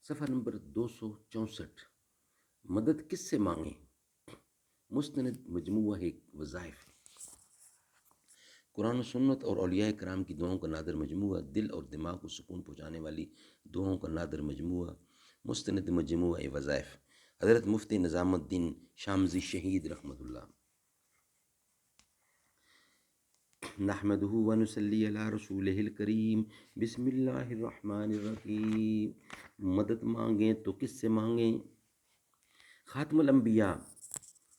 صفحہ نمبر 264۔ مدد کس سے مانگیں؟ مستند مجموعہ وظائف، قرآن و سنت اور اولیاء کرام کی دعاؤں کا نادر مجموعہ، دل اور دماغ کو سکون پہنچانے والی دعاؤں کا نادر مجموعہ، مستند مجموعہ وظائف، حضرت مفتی نظام الدین شامزی شہید رحمۃ اللہ۔ نحمدہ ونصلی علی رسولہ الکریم، بسم اللہ الرحمن الرحیم۔ مدد مانگیں تو کس سے مانگیں؟ خاتم الانبیاء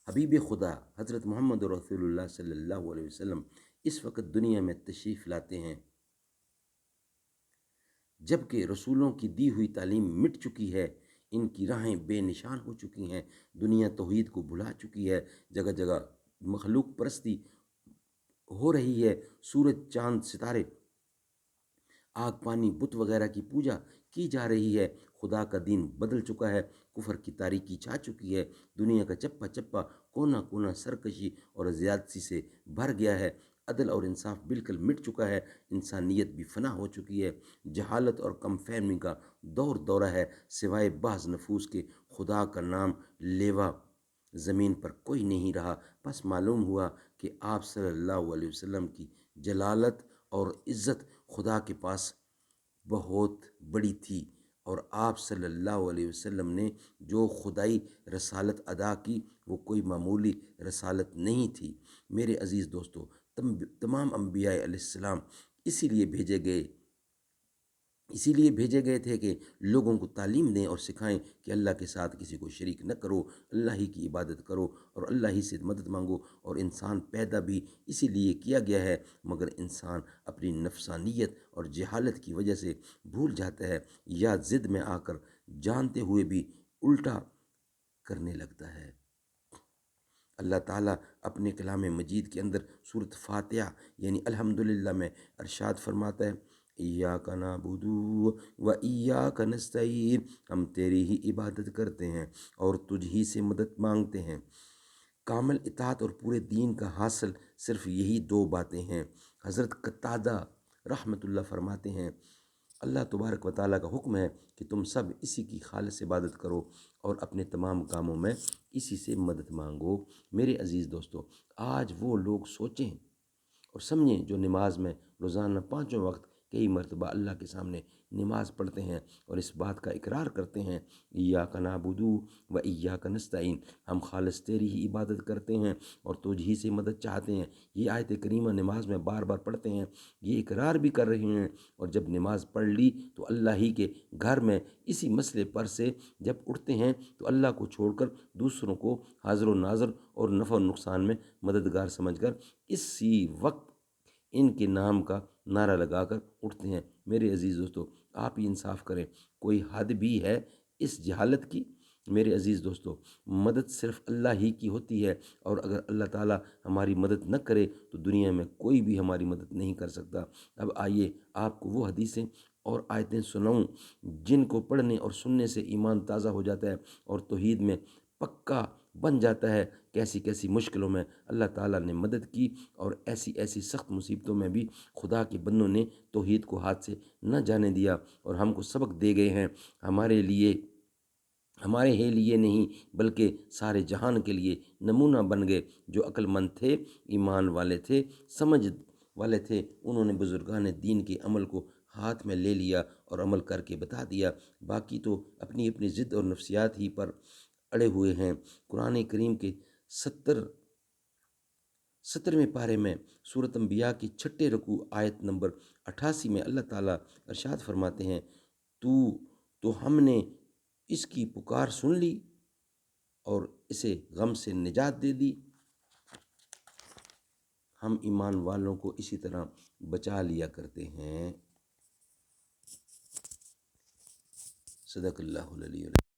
حبیب خدا حضرت محمد رسول اللہ صلی اللہ علیہ وسلم اس وقت دنیا میں تشریف لاتے ہیں جبکہ رسولوں کی دی ہوئی تعلیم مٹ چکی ہے، ان کی راہیں بے نشان ہو چکی ہیں، دنیا توحید کو بھلا چکی ہے، جگہ جگہ مخلوق پرستی ہو رہی ہے، سورج چاند ستارے آگ پانی بت وغیرہ کی پوجا کی جا رہی ہے، خدا کا دین بدل چکا ہے، کفر کی تاریکی چھا چکی ہے، دنیا کا چپا چپا کونا کونا سرکشی اور زیادتی سے بھر گیا ہے، عدل اور انصاف بالکل مٹ چکا ہے، انسانیت بھی فنا ہو چکی ہے، جہالت اور کم فہمی کا دورہ ہے، سوائے بعض نفوس کے خدا کا نام لیوا زمین پر کوئی نہیں رہا۔ بس معلوم ہوا کہ آپ صلی اللہ علیہ وسلم کی جلالت اور عزت خدا کے پاس بہت بڑی تھی، اور آپ صلی اللہ علیہ وسلم نے جو خدائی رسالت ادا کی وہ کوئی معمولی رسالت نہیں تھی۔ میرے عزیز دوستو، تمام انبیاء علیہ السلام اسی لیے بھیجے گئے تھے کہ لوگوں کو تعلیم دیں اور سکھائیں کہ اللہ کے ساتھ کسی کو شریک نہ کرو، اللہ ہی کی عبادت کرو اور اللہ ہی سے مدد مانگو، اور انسان پیدا بھی اسی لیے کیا گیا ہے، مگر انسان اپنی نفسانیت اور جہالت کی وجہ سے بھول جاتا ہے یا ضد میں آ کر جانتے ہوئے بھی الٹا کرنے لگتا ہے۔ اللہ تعالیٰ اپنے کلام مجید کے اندر سورۃ فاتحہ یعنی الحمدللہ میں ارشاد فرماتا ہے، ایاک نعبد و ایاک نستعین، ہم تیری ہی عبادت کرتے ہیں اور تجھ ہی سے مدد مانگتے ہیں۔ کامل اطاعت اور پورے دین کا حاصل صرف یہی دو باتیں ہیں۔ حضرت قتادہ رحمۃ اللہ فرماتے ہیں، اللہ تبارک و تعالیٰ کا حکم ہے کہ تم سب اسی کی خالص عبادت کرو اور اپنے تمام کاموں میں اسی سے مدد مانگو۔ میرے عزیز دوستو، آج وہ لوگ سوچیں اور سمجھیں جو نماز میں روزانہ 5 وقت کئی مرتبہ اللہ کے سامنے نماز پڑھتے ہیں اور اس بات کا اقرار کرتے ہیں، ایاک نعبد و ایاک نستعین، ہم خالص تیری ہی عبادت کرتے ہیں اور تجھ ہی سے مدد چاہتے ہیں۔ یہ آیت کریمہ نماز میں بار بار پڑھتے ہیں، یہ اقرار بھی کر رہے ہیں، اور جب نماز پڑھ لی تو اللہ ہی کے گھر میں اسی مسئلے پر سے جب اٹھتے ہیں تو اللہ کو چھوڑ کر دوسروں کو حاضر و ناظر اور نفع و نقصان میں مددگار سمجھ کر اسی وقت ان کے نام کا نعرہ لگا کر اٹھتے ہیں۔ میرے عزیز دوستو، آپ ہی انصاف کریں، کوئی حد بھی ہے اس جہالت کی؟ میرے عزیز دوستو، مدد صرف اللہ ہی کی ہوتی ہے، اور اگر اللہ تعالیٰ ہماری مدد نہ کرے تو دنیا میں کوئی بھی ہماری مدد نہیں کر سکتا۔ اب آئیے آپ کو وہ حدیثیں اور آیتیں سناؤں جن کو پڑھنے اور سننے سے ایمان تازہ ہو جاتا ہے اور توحید میں پکا بن جاتا ہے۔ کیسی کیسی مشکلوں میں اللہ تعالیٰ نے مدد کی، اور ایسی ایسی سخت مصیبتوں میں بھی خدا کے بندوں نے توحید کو ہاتھ سے نہ جانے دیا اور ہم کو سبق دے گئے ہیں، ہمارے ہی لیے نہیں بلکہ سارے جہان کے لیے نمونہ بن گئے۔ جو عقل مند تھے، ایمان والے تھے، سمجھ والے تھے، انہوں نے بزرگان دین کے عمل کو ہاتھ میں لے لیا اور عمل کر کے بتا دیا، باقی تو اپنی اپنی ضد اور نفسیات ہی پر اڑے ہوئے ہیں۔ قرآن کریم کے 17ویں پارے میں سورۃ انبیاء کی 6 رکوع آیت نمبر 88 میں اللہ تعالیٰ ارشاد فرماتے ہیں، تو ہم نے اس کی پکار سن لی اور اسے غم سے نجات دے دی۔ ہم ایمان والوں کو اسی طرح بچا لیا کرتے ہیں۔ صدق اللہ العلی العظیم۔